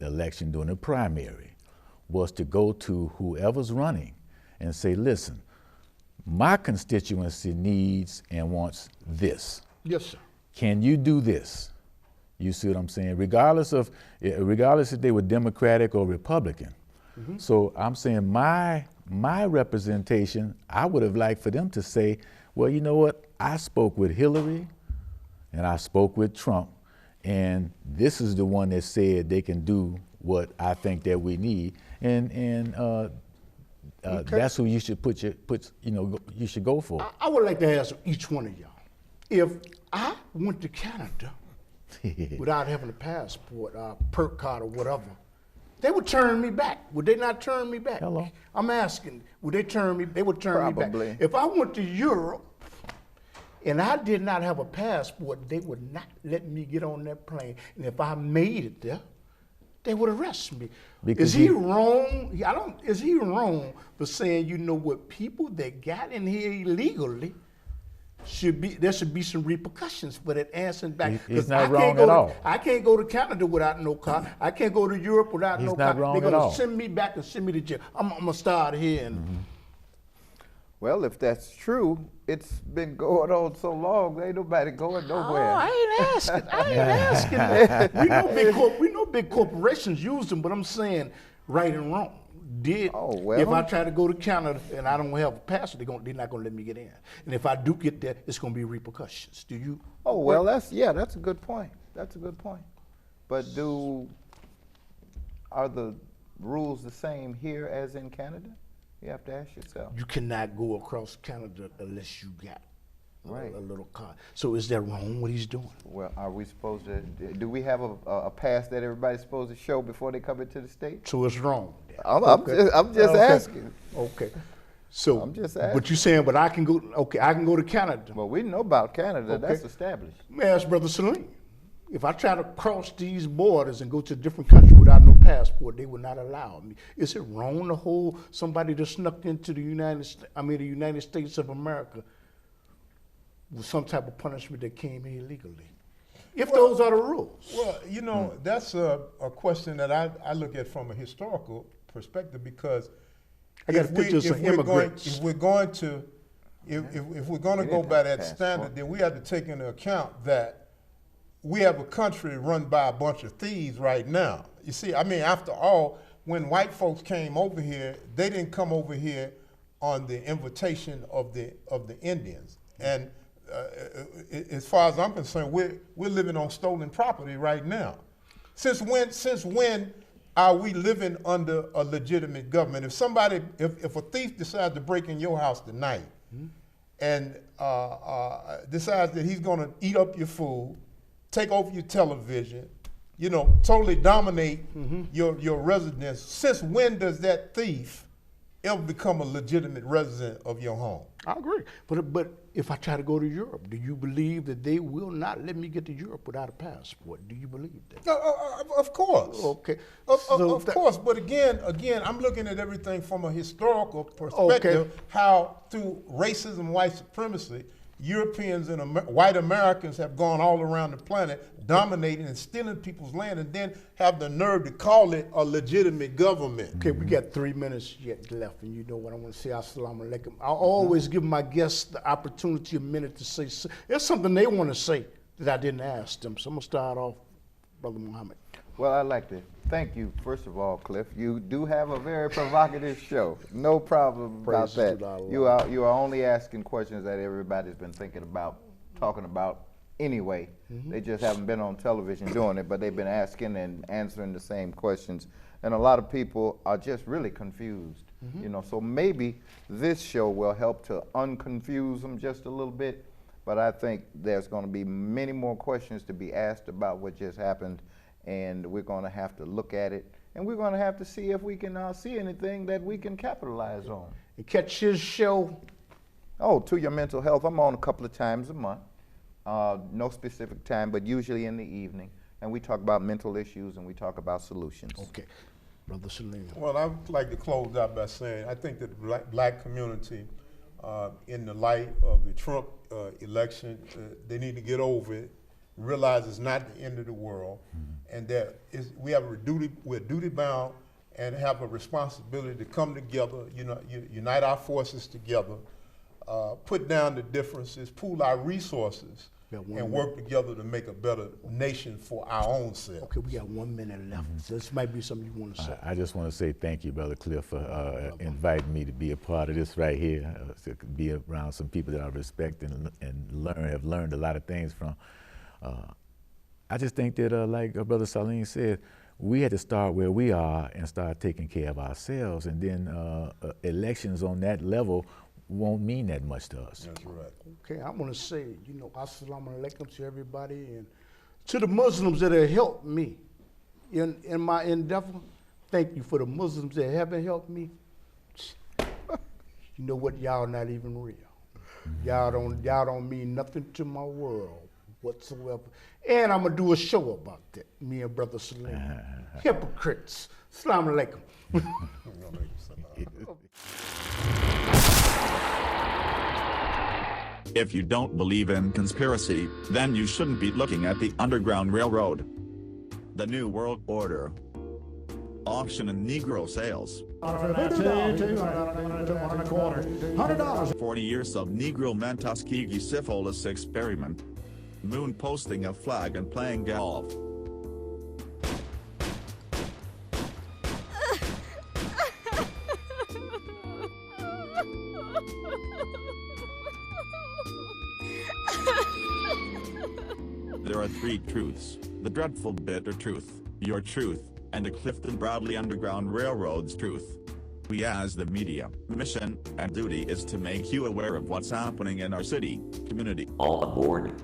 election during the primary was to go to whoever's running and say, listen, my constituency needs and wants this. Yes, sir. Can you do this? You see what I'm saying? Regardless if they were Democratic or Republican. Mm-hmm. So I'm saying my representation, I would have liked for them to say, well, you know what? I spoke with Hillary and I spoke with Trump, and this is the one that said they can do what I think that we need, and okay. That's who you should you should go for. I would like to ask each one of y'all, if I went to Canada without having a passport, perk card or whatever, they would turn me back. Would they not turn me back? Hello. I'm asking, would they turn me? They would turn Probably. me back. If I went to Europe and I did not have a passport, they would not let me get on that plane. And if I made it there, they would arrest me. Because is he wrong? Is he wrong for saying, you know what, people that got in here illegally there should be some repercussions for that answering back. He's not wrong at all. I can't go to Canada without no car. I can't go to Europe without no car. He's not wrong They're at all. going to send me back and send me to jail. I'm going to start here. And Well, if that's true, it's been going on so long, ain't nobody going nowhere. Oh, I ain't asking. I ain't asking. We know big corporations use them, but I'm saying right and wrong. If I try to go to Canada and I don't have a passport, they're not going to let me get in. And if I do get there, it's going to be repercussions. Do you? Oh, well, that's a good point. That's a good point. But are the rules the same here as in Canada? You have to ask yourself. You cannot go across Canada unless you got a little card. So is that wrong what he's doing? Well, are we supposed to, do we have a pass that everybody's supposed to show before they come into the state? So it's wrong. I'm just asking. Okay. So I'm just asking. But you're saying, but I can go to Canada. Well, we know about Canada. Okay. That's established. Let me ask Brother Salim. If I try to cross these borders and go to a different country without no passport, they would not allow me. Is it wrong to hold somebody that snuck into the United States of America with some type of punishment that came here illegally? If those are the rules. Well, you know, that's a question that I look at from a historical perspective, because if we're going to go by that standard, then we have to take into account that we have a country run by a bunch of thieves right now. You see, I mean, after all, when white folks came over here, they didn't come over here on the invitation of the Indians. And as far as I'm concerned, we're living on stolen property right now. Since when are we living under a legitimate government? If a thief decides to break in your house tonight and decides that he's going to eat up your food, take over your television, totally dominate your residence, since when does that thief ever become a legitimate resident of your home? I agree. But if I try to go to Europe, do you believe that they will not let me get to Europe without a passport? Do you believe that? Of course. Okay. Of course. But again, I'm looking at everything from a historical perspective, how through racism, white supremacy, Europeans and white Americans have gone all around the planet, dominating and stealing people's land, and then have the nerve to call it a legitimate government. Okay, we got 3 minutes yet left, and you know what I want to say. Assalamu alaikum. I always give my guests the opportunity a minute to say. There's something they want to say that I didn't ask them. So I'm gonna start off, Brother Muhammad. Well, I'd like to thank you, first of all, Cliff. You do have a very provocative show. No problem about that. You are only asking questions that everybody's been thinking about, talking about anyway. They just haven't been on television doing it, but they've been asking and answering the same questions. And a lot of people are just really confused. So maybe this show will help to unconfuse them just a little bit. But I think there's going to be many more questions to be asked about what just happened. And we're going to have to look at it, and we're going to have to see if we can see anything that we can capitalize on. And catch his show. Oh, To Your Mental Health. I'm on a couple of times a month. No specific time, but usually in the evening. And we talk about mental issues and we talk about solutions. Okay. Brother Salim. Well, I would like to close out by saying I think that the black community, in the light of the Trump election, they need to get over it. realize it's not the end of the world, and that we're duty bound and have a responsibility to come together, unite our forces together, put down the differences, pool our resources, and work together to make a better nation for our own self. Okay, we got 1 minute left. So this might be something you want to say. I just want to say thank you, Brother Cliff, for inviting me to be a part of this right here, to be around some people that I respect and have learned a lot of things from. I just think that, like Brother Salim said, we had to start where we are and start taking care of ourselves, and then elections on that level won't mean that much to us. That's right. Okay, I want to say, assalamu alaikum to everybody, and to the Muslims that have helped me in my endeavor. Thank you for the Muslims that haven't helped me. You know what? Y'all not even real. Y'all don't mean nothing to my world whatsoever. And I'm gonna do a show about that. Me and Brother Salim. Hypocrites. Assalamu alaikum. If you don't believe in conspiracy, then you shouldn't be looking at the Underground Railroad. The New World Order. Auction and Negro sales. $100. 40 years of Negro Tuskegee syphilis experiment. Moon posting a flag and playing golf. There are 3 truths: the dreadful bitter truth, your truth, and the Clifton Broadley Underground Railroad's truth. We as the media, mission, and duty is to make you aware of what's happening in our city, community. All aboard,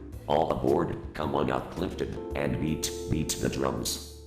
come on up Clifton, and beat the drums.